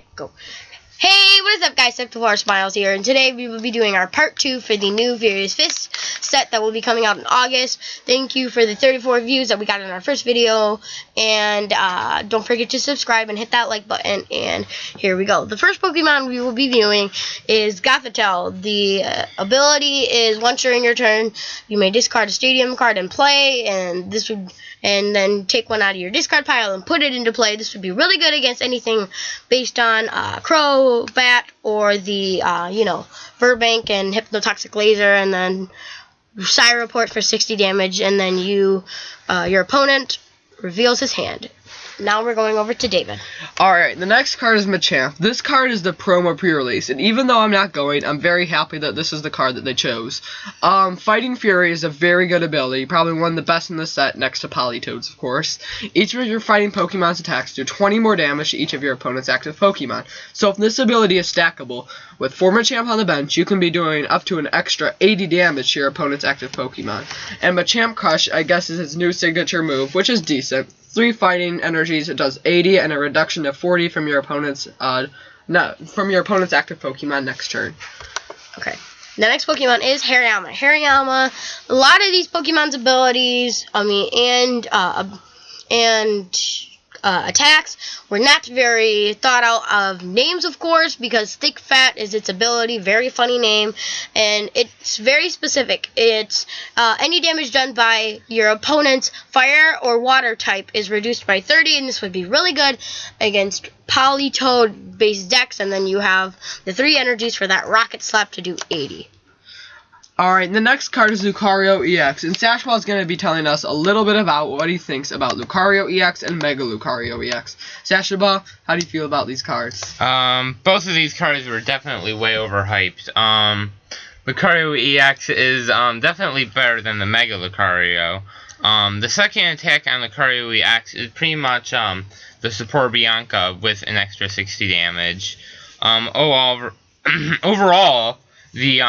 Okay, go. Hey, what is up, guys? Septivar Smiles here, and today we will be doing our part 2 for the new Furious Fist set that will be coming out in August. Thank you for the 34 views that we got in our first video, and don't forget to subscribe and hit that like button, and here we go. The first Pokemon we will be viewing is Gothitelle. The ability is once during your turn, you may discard a stadium card and play, and then take one out of your discard pile and put it into play. This would be really good against anything based on Crobat or the, Burbank and Hypnotoxic Laser, and then Report for 60 damage, and then your opponent reveals his hand. Now we're going over to David. Alright, the next card is Machamp. This card is the promo pre-release, and even though I'm not going, I'm very happy that this is the card that they chose. Fighting Fury is a very good ability, probably one of the best in the set, next to Politoads, of course. Each of your fighting Pokemon's attacks do 20 more damage to each of your opponent's active Pokemon. So if this ability is stackable, with 4 Machamp on the bench, you can be doing up to an extra 80 damage to your opponent's active Pokemon. And Machamp Crush, I guess, is his new signature move, which is decent. 3 fighting energies, it does 80, and a reduction of 40 from your opponent's active Pokemon next turn. Okay. The next Pokemon is Hariyama. Hariyama, a lot of these Pokemon's abilities, attacks were not very thought out of names, of course, because Thick Fat is its ability, very funny name, and it's very specific. It's any damage done by your opponent's fire or water type is reduced by 30, and this would be really good against Politoed based decks, and then you have the 3 energies for that Rocket Slap to do 80. Alright, the next card is Lucario EX, and Sashwell is going to be telling us a little bit about what he thinks about Lucario EX and Mega Lucario EX. Sashwell, how do you feel about these cards? Both of these cards were definitely way overhyped. Lucario EX is definitely better than the Mega Lucario. The second attack on Lucario EX is pretty much the Support Bianca with an extra 60 damage. Overall, the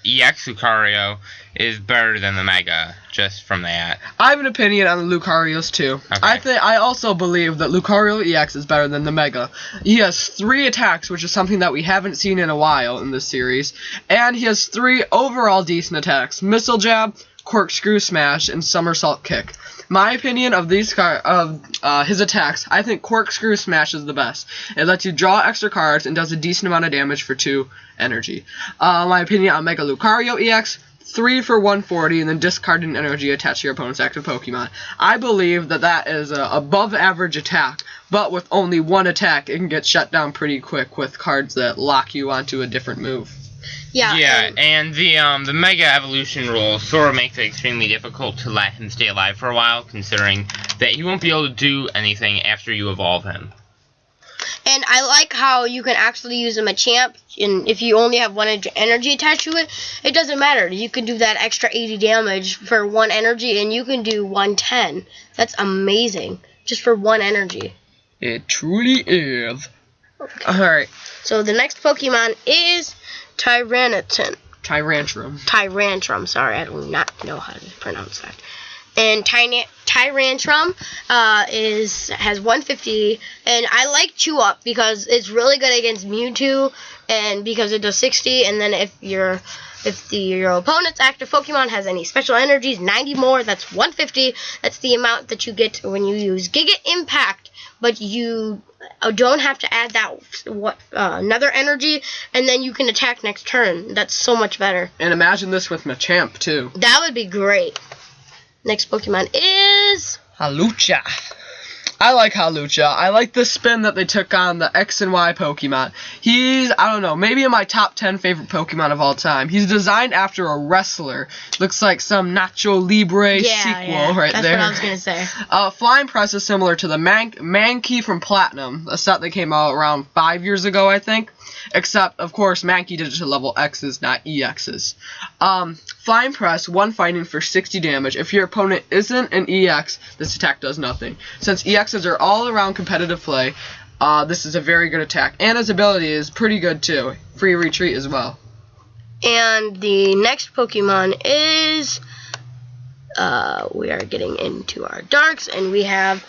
EX Lucario is better than the Mega, just from that. I have an opinion on the Lucarios too. Okay. I also believe that Lucario EX is better than the Mega. He has 3 attacks, which is something that we haven't seen in a while in this series, and he has 3 overall decent attacks: Missile Jab, Corkscrew Smash, and Somersault Kick. My opinion of his attacks, I think Corkscrew Smash is the best. It lets you draw extra cards and does a decent amount of damage for 2 energy. My opinion on Mega Lucario EX, 3 for 140, and then discard an energy attached to your opponent's active Pokemon. I believe that is an above average attack, but with only 1 attack, it can get shut down pretty quick with cards that lock you onto a different move. Yeah, and the Mega Evolution rule sort of makes it extremely difficult to let him stay alive for a while, considering that he won't be able to do anything after you evolve him. And I like how you can actually use a Machamp, and if you only have 1 energy attached to it, it doesn't matter. You can do that extra 80 damage for 1 energy, and you can do 110. That's amazing, just for 1 energy. It truly is. Okay. Alright. So the next Pokemon is Tyrantrum. Sorry, I do not know how to pronounce that. And Tyrantrum has 150, and I like Chew Up because it's really good against Mewtwo, and because it does 60, and then if your opponent's active Pokemon has any special energies, 90 more, that's 150. That's the amount that you get when you use Giga Impact, but you don't have to add that another energy, and then you can attack next turn. That's so much better. And imagine this with Machamp too. That would be great. Next Pokemon is Hawlucha. I like Hawlucha. I like the spin that they took on the X and Y Pokemon. He's, I don't know, maybe in my top 10 favorite Pokemon of all time. He's designed after a wrestler. Looks like some Nacho Libre sequel right that's there. That's what I was going to say. Flying Press is similar to the Mankey from Platinum, a set that came out around 5 years ago, I think. Except, of course, Mankey did it to level X's, not EX's. Flying Press, 1 fighting for 60 damage. If your opponent isn't an EX, this attack does nothing. Since EXs are all around competitive play, this is a very good attack. And his ability is pretty good too. Free retreat as well. And the next Pokemon is we are getting into our darks, and we have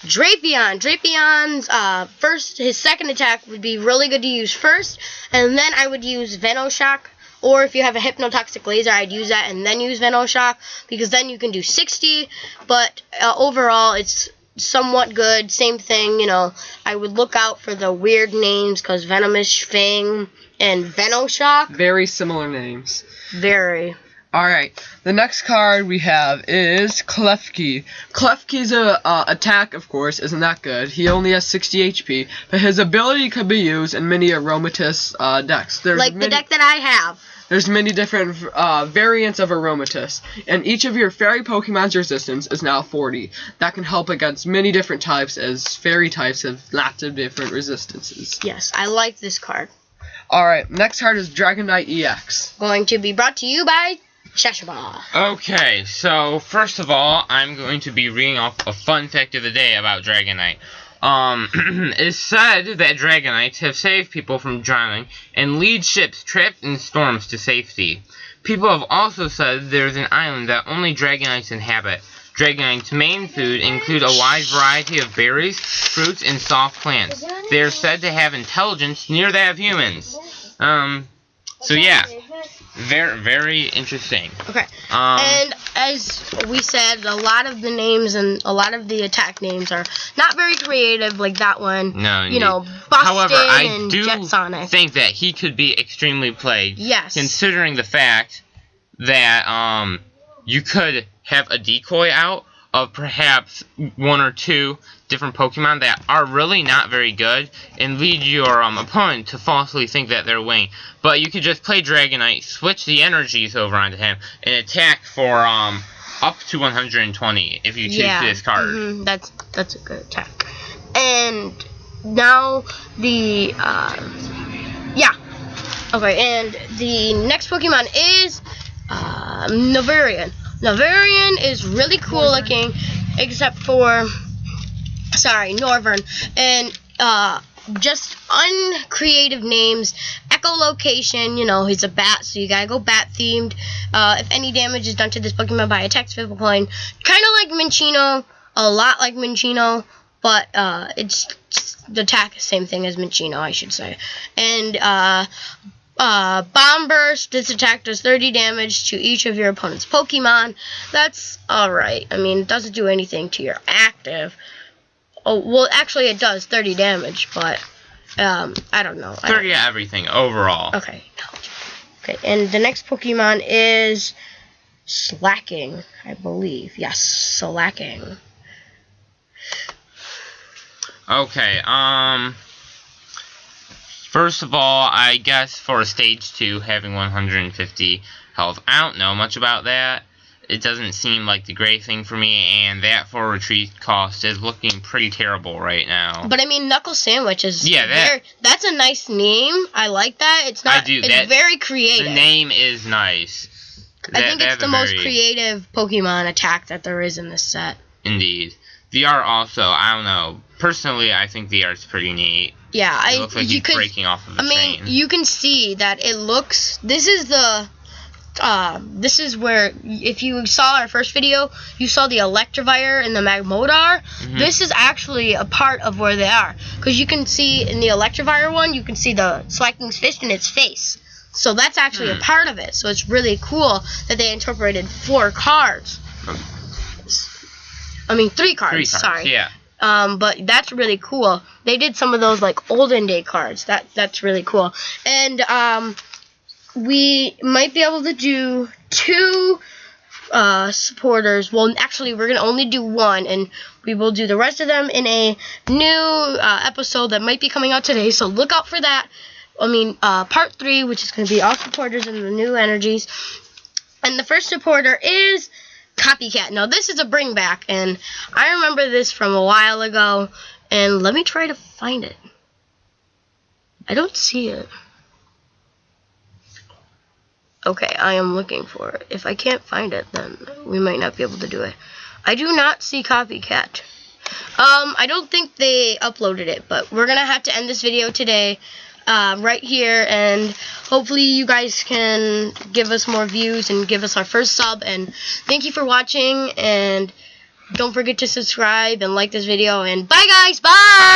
Drapion. Drapion's his second attack would be really good to use first, and then I would use Venoshock. Or if you have a Hypnotoxic Laser, I'd use that and then use Venoshock, because then you can do 60. But overall, it's somewhat good. Same thing, you know. I would look out for the weird names, because Venomous Fang and Venoshock. Very similar names. Very. Alright, the next card we have is Klefki. Klefki's attack, of course, isn't that good. He only has 60 HP, but his ability could be used in many Aromatisse decks. The deck that I have. There's many different variants of Aromatisse, and each of your fairy Pokemon's resistance is now 40. That can help against many different types, as fairy types have lots of different resistances. Yes, I like this card. Alright, next card is Dragonite EX. Going to be brought to you by Cheshire. Okay, so first of all, I'm going to be reading off a fun fact of the day about Dragonite. It's said that Dragonites have saved people from drowning and lead ships trapped in storms to safety. People have also said there's an island that only Dragonites inhabit. Dragonite's main food include a wide variety of berries, fruits, and soft plants. They are said to have intelligence near that of humans. So yeah. Very, very interesting. Okay. And as we said, a lot of the names and a lot of the attack names are not very creative, like that one. No, you know, Boston. However, I and do Jet Sonic. think that he could be extremely played. Yes. Considering the fact that you could have a decoy out of perhaps one or two different Pokemon that are really not very good and lead your opponent to falsely think that they're winning. But you could just play Dragonite, switch the energies over onto him, and attack for up to 120 if you choose this card. Mm-hmm. That's a good attack. And now the and the next Pokemon is Navarian. Navarian is really cool looking, except for Norvern, and just uncreative names. Echolocation, you know, he's a bat, so you gotta go bat themed. If any damage is done to this Pokemon by a text physical plane, kind of like Minccino, a lot like Minccino, but it's the attack is same thing as Minccino, I should say. And Bomb Burst, this attack does 30 damage to each of your opponent's Pokemon. That's alright. I mean, it doesn't do anything to your active. Oh, well, actually it does 30 damage, but I don't know. 30 of everything overall. Okay. Okay, and the next Pokemon is Slacking, I believe. Yes, Slacking. Okay, first of all, I guess for Stage 2, having 150 health, I don't know much about that. It doesn't seem like the great thing for me, and that for retreat cost is looking pretty terrible right now. But I mean, Knuckle Sandwich is that's a nice name. I like that. It's not. It's very creative. The name is nice. I think it's the most creative Pokemon attack that there is in this set. Indeed. The art also, I don't know. Personally, I think the art's pretty neat. Yeah, it looks like he's breaking off of the train. You can see that it looks. This is where, if you saw our first video, you saw the Electivire and the Magmodar. Mm-hmm. This is actually a part of where they are, because you can see in the Electivire one, you can see the Slacking's fist in its face. So that's actually a part of it. So it's really cool that they incorporated 4 cards. I mean, 3 cards. 3 cards. Sorry. Yeah. But that's really cool. They did some of those like olden day cards. That's really cool. And we might be able to do 2 supporters. Well, actually, we're gonna only do 1, and we will do the rest of them in a new episode that might be coming out today. So look out for that. I mean, part 3, which is gonna be all supporters and the new energies. And the first supporter is Copycat. Now, this is a bring back, and I remember this from a while ago. And let me try to find it. I don't see it. Okay, I am looking for it. If I can't find it, then we might not be able to do it. I do not see Copycat. I don't think they uploaded it, but we're gonna have to end this video today, right here, and hopefully you guys can give us more views and give us our first sub, and thank you for watching, and Don't forget to subscribe and like this video. And bye, guys. Bye.